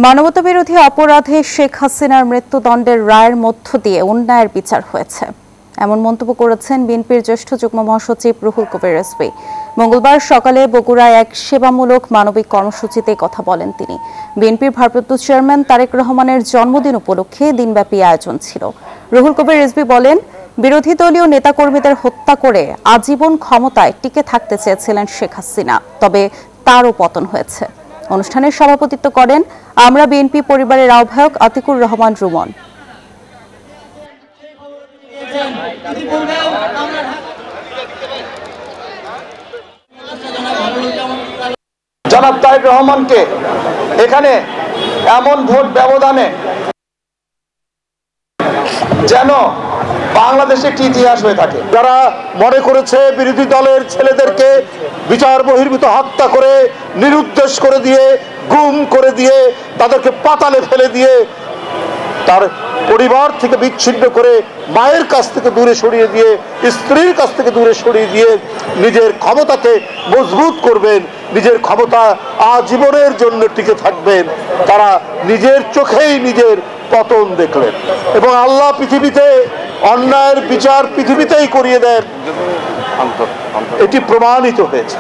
মানবতাবিরোধী অপরাধে শেখ হাসিনার মৃত্যুদণ্ডের রায়ের মধ্য দিয়ে অন্যায়ের বিচার হয়েছে, এমন মন্তব্য করেছেন বিএনপির জ্যেষ্ঠ যুগ্ম মহাসচিব রুহুল কবির রিজভী। মঙ্গলবার সকালে বগুড়ায় এক সেবামূলক মানবিক কর্মসূচিতে কথা বলেন তিনি। বিএনপির ভারপ্রাপ্ত চেয়ারম্যান তারেক রহমানের জন্মদিন উপলক্ষে দিনব্যাপী আয়োজন ছিল। রুহুল কবির রিজভী বলেন, বিরোধী দলীয় নেতাকর্মীদের হত্যা করে আজীবন ক্ষমতায় টিকে থাকতে চেয়েছিলেন শেখ হাসিনা, তবে তারও পতন হয়েছে। অনুষ্ঠানে সভাপতিত্ব করেন আমরা বিএনপি পরিবারের আহ্বায়ক আতিকুর রহমান রুমন। জনাব তারেক রহমানকে এখানে এমন ভোট ব্যবধানে যেন বাংলাদেশে একটি ইতিহাস হয়ে থাকে। যারা মনে করেছে বিরোধী দলের ছেলেদেরকে বিচার বহির্ভূত হত্যা করে নিরুদ্দেশ করে দিয়ে, গুম করে দিয়ে, তাদেরকে পাতালে ফেলে দিয়ে, তার পরিবার থেকে বিচ্ছিন্ন করে, মায়ের কাছ থেকে দূরে সরিয়ে দিয়ে, স্ত্রীর কাছ থেকে দূরে সরিয়ে দিয়ে নিজের ক্ষমতাকে মজবুত করবেন, নিজের ক্ষমতা আজীবনের জন্য টিকে থাকবেন, তারা নিজের চোখেই নিজের পতন দেখলেন এবং আল্লাহ পৃথিবীতে অন্যায়ের বিচার পৃথিবীতেই করিয়ে দেন, এটি প্রমাণিত হয়েছে।